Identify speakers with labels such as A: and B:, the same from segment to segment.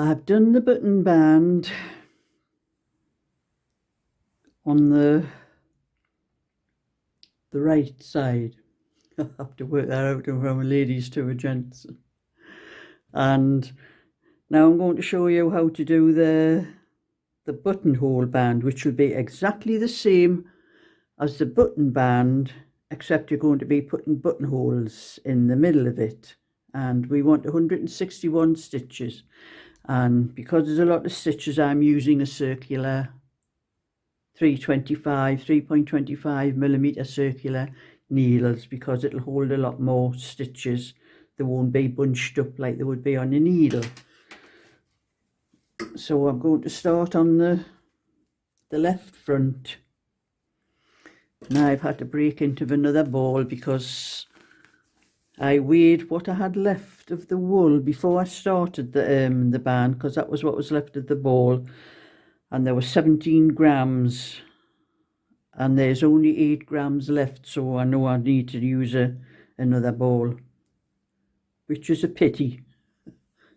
A: I've done the button band on the right side. I have to work that out from a ladies to a gents. And now I'm going to show you how to do the buttonhole band, which will be exactly the same as the button band, except you're going to be putting buttonholes in the middle of it. And we want 161 stitches. And because there's a lot of stitches, I'm using a circular 3.25 millimeter circular needles, because it'll hold a lot more stitches. They won't be bunched up like they would be on a needle. So I'm going to start on the left front. Now I've had to break into another ball because I weighed what I had left of the wool before I started the band, because that was what was left of the ball, and there was 17 grams, and there's only 8 grams left, so I know I need to use another ball, which is a pity.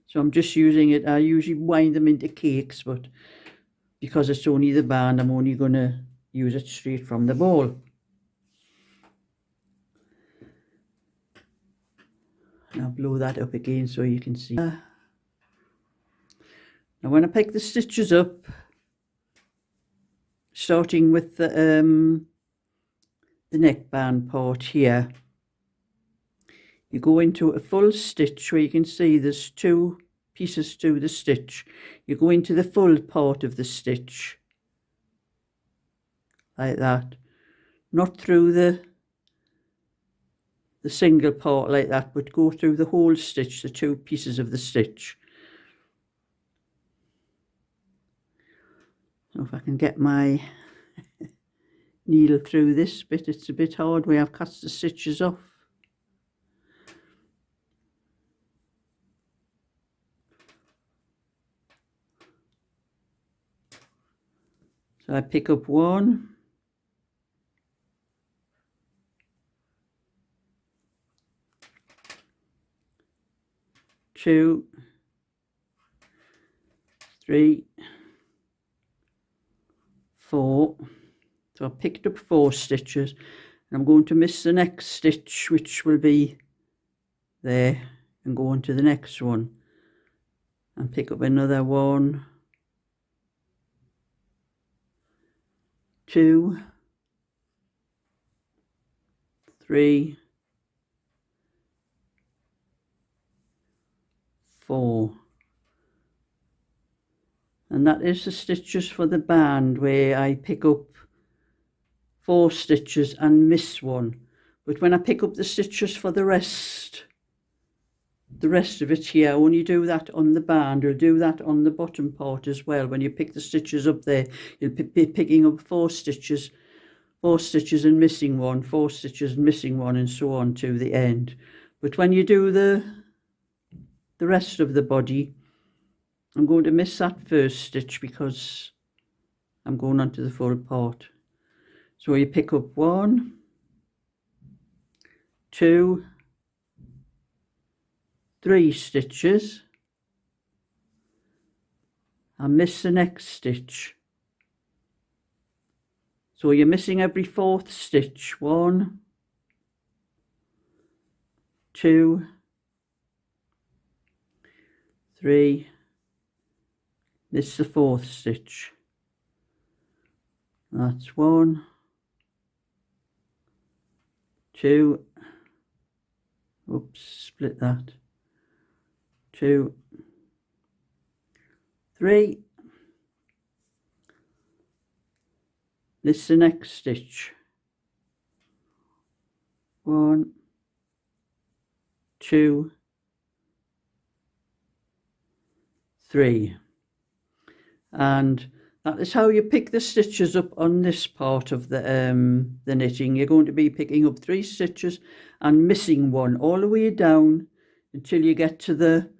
A: So I'm just using it. I usually wind them into cakes, but because it's only the band, I'm only going to use it straight from the ball. And I'll blow that up again so you can see. Now when I pick the stitches up, starting with the neckband part here, you go into a full stitch where you can see there's 2 pieces to the stitch. You go into the full part of the stitch like that, not through the single part like that, but go through the whole stitch, the 2 pieces of the stitch. So if I can get my needle through this bit, it's a bit hard where I've cut the stitches off. So I pick up 1, 2, 3, 4. So I picked up 4 stitches, and I'm going to miss the next stitch, which will be there, and go on to the next one and pick up another 1, 2, 3, 4. And that is the stitches for the band, where I pick up 4 stitches and miss 1. But when I pick up the stitches for the rest of it here, I only do that on the band. You'll do that on the bottom part as well. When you pick the stitches up there, you'll be picking up 4 stitches and missing 1, 4 stitches and missing 1, and so on to the end. But when you do the rest of the body, I'm going to miss that first stitch because I'm going on to the full part. So you pick up 1, 2, 3 stitches and miss the next stitch. So you're missing every 4th stitch. 1, 2, 3, miss the 4th stitch. That's 1, 2, oops, split that, 2, 3, miss the next stitch. 1, 2, 3. And that is how you pick the stitches up on this part of the knitting. You're going to be picking up 3 stitches and missing 1 all the way down until you get to the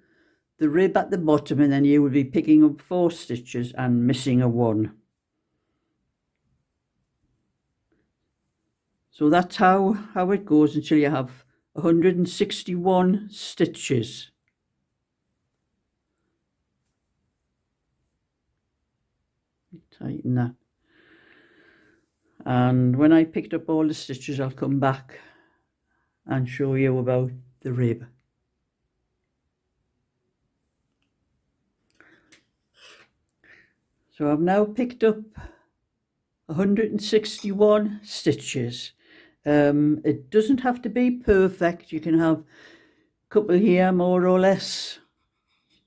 A: rib at the bottom, and then you will be picking up 4 stitches and missing a 1. So that's how it goes until you have 161 stitches. Tighten that. And when I picked up all the stitches, I'll come back and show you about the rib. So I've now picked up 161 stitches. It doesn't have to be perfect. You can have a couple here more or less.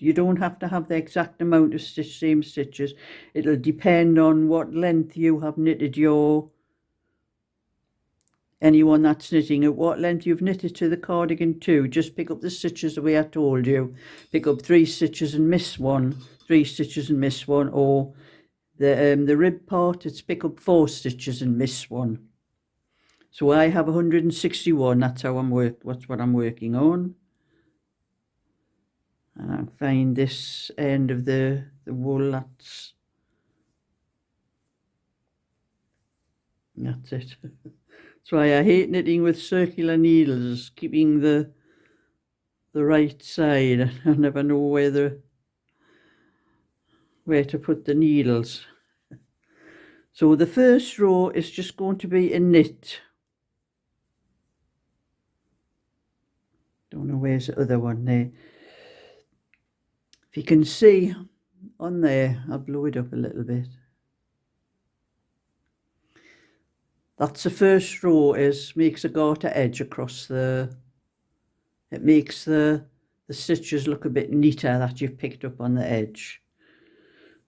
A: You don't have to have the exact amount of same stitches. It'll depend on what length you have knitted anyone that's knitting at what length you've knitted to the cardigan to. Just pick up the stitches the way I told you. Pick up 3 stitches and miss 1, 3 stitches and miss 1, or the rib part, it's pick up 4 stitches and miss 1. So I have 161. That's how that's what I'm working on. And I find this end of the wool. That's it. That's why I hate knitting with circular needles, keeping the right side. I never know where to put the needles. So the first row is just going to be a knit. Don't know where's the other one there. If you can see on there, I'll blow it up a little bit. That's the first row, makes a garter edge across it makes the stitches look a bit neater that you've picked up on the edge.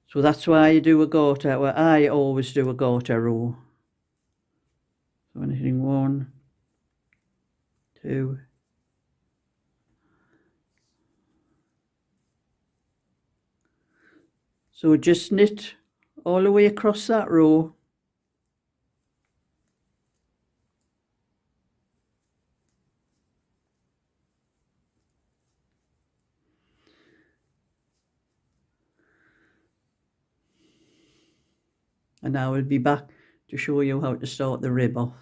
A: So that's why you do a garter, well, I always do a garter row. So I'm hitting 1, 2, so just knit all the way across that row. And I will be back to show you how to start the rib off.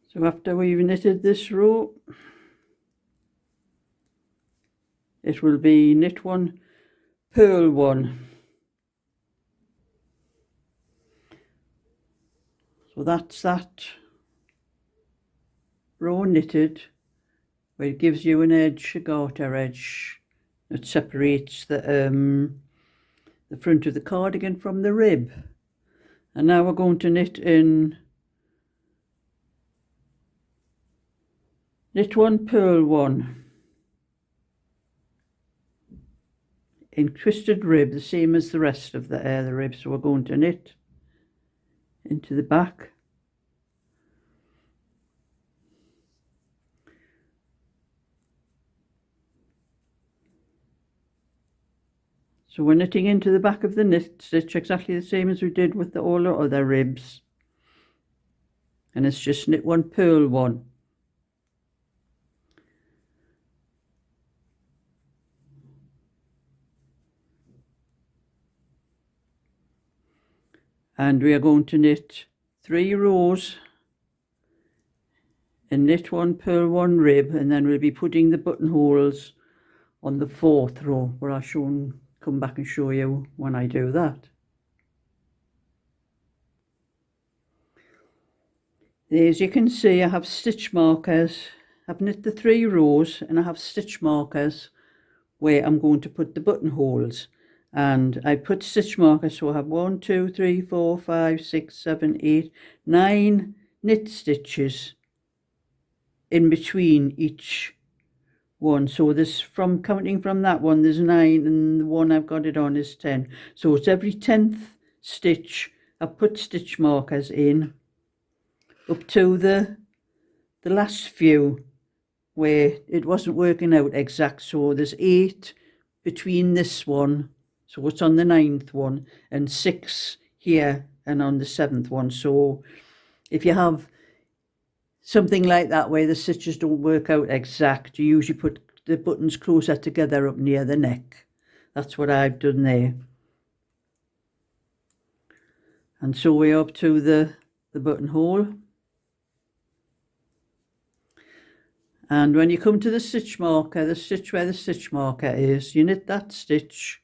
A: So after we've knitted this row, it will be knit 1, purl 1. So that's that row knitted, where it gives you an edge, a garter edge. It separates the front of the cardigan from the rib. And now we're going to knit 1, purl 1 in twisted rib, the same as the rest of the rib. So we're going to knit into the back. So we're knitting into the back of the knit stitch exactly the same as we did with all the other ribs. And it's just knit 1, purl 1. And we are going to knit 3 rows and knit 1, purl 1 rib, and then we'll be putting the buttonholes on the 4th row, where I'll come back and show you when I do that. As you can see, I have stitch markers. I've knit the 3 rows and I have stitch markers where I'm going to put the buttonholes. And I put stitch markers, so I have 1, 2, 3, 4, 5, 6, 7, 8, 9 knit stitches in between each one. So this, from counting from that one, there's 9, and the one I've got it on is 10. So it's every 10th stitch I've put stitch markers in up to the last few where it wasn't working out exact. So there's 8 between this one, so it's on the 9th one, and 6 here and on the 7th one. So if you have something like that where the stitches don't work out exact, you usually put the buttons closer together up near the neck. That's what I've done there. And so we're up to the buttonhole. And when you come to the stitch marker, the stitch where the stitch marker is, you knit that stitch,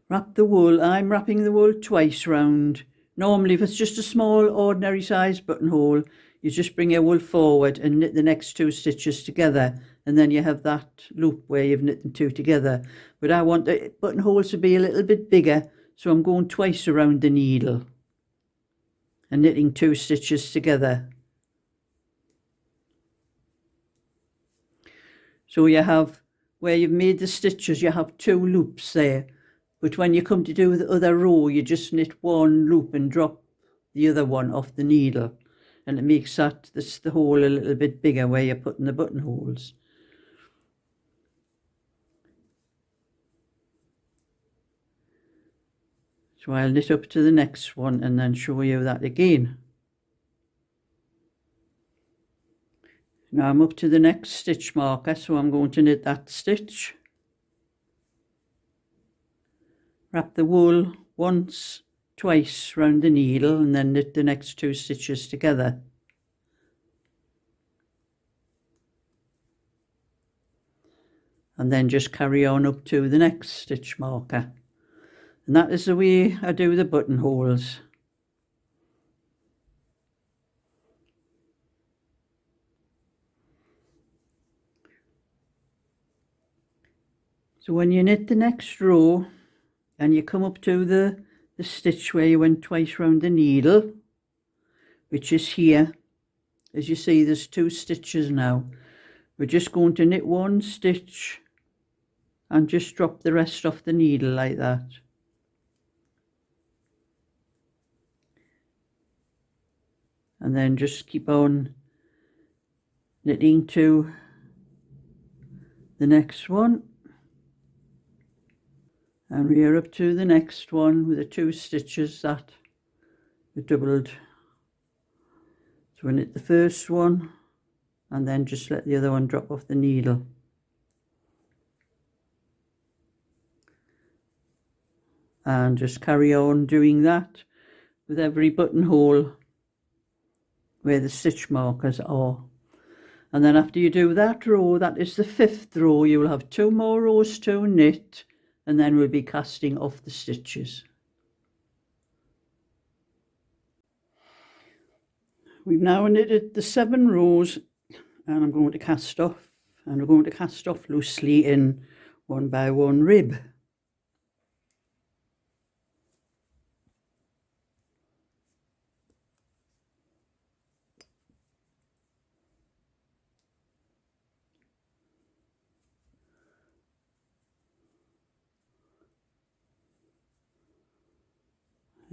A: wrap the wool. I'm wrapping the wool twice round. Normally if it's just a small ordinary size buttonhole, you just bring your wool forward and knit the next 2 stitches together, and then you have that loop where you've knit them 2 together. But I want the buttonholes to be a little bit bigger, so I'm going twice around the needle and knitting 2 stitches together. So you have, where you've made the stitches, you have 2 loops there. But when you come to do the other row, you just knit 1 loop and drop the other one off the needle. And it makes the hole a little bit bigger where you're putting the buttonholes. So I'll knit up to the next one and then show you that again. Now I'm up to the next stitch marker, so I'm going to knit that stitch. Wrap the wool once, twice round the needle, and then knit the next 2 stitches together. And then just carry on up to the next stitch marker. And that is the way I do the buttonholes. So when you knit the next row and you come up to the stitch where you went twice round the needle, which is here, as you see there's 2 stitches now. We're just going to knit 1 stitch and just drop the rest off the needle like that. And then just keep on knitting to the next one. And we are up to the next one with the 2 stitches that we doubled. So we knit the first one and then just let the other one drop off the needle. And just carry on doing that with every buttonhole where the stitch markers are. And then after you do that row, that is the 5th row, you will have 2 more rows to knit, and then we'll be casting off the stitches. We've now knitted the 7 rows, and I'm going to cast off, and we're going to cast off loosely in 1 by 1 rib.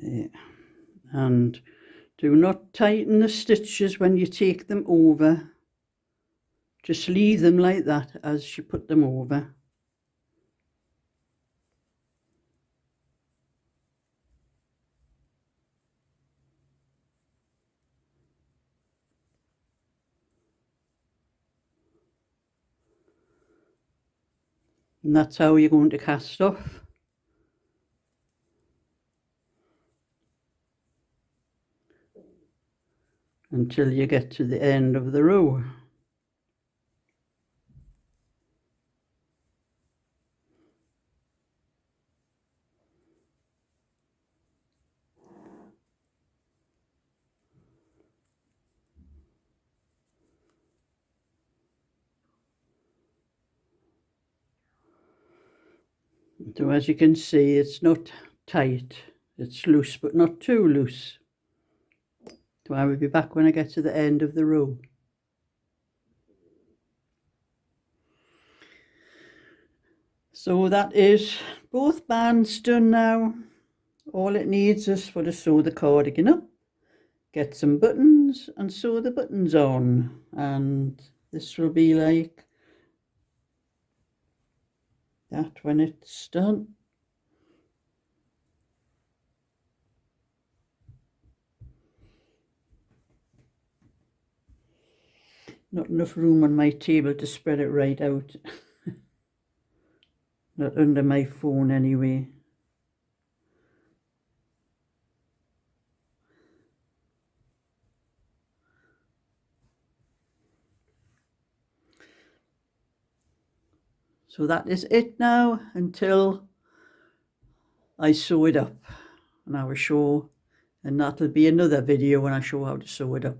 A: Yeah. And do not tighten the stitches when you take them over. Just leave them like that as you put them over. And that's how you're going to cast off. Until you get to the end of the row. So as you can see, it's not tight, it's loose but not too loose. So I will be back when I get to the end of the row. So that is both bands done now. All it needs is for to sew the cardigan up, get some buttons and sew the buttons on, and this will be like that when it's done. Not enough room on my table to spread it right out. Not under my phone anyway. So that is it now until I sew it up, and I will show, and that'll be another video when I show how to sew it up.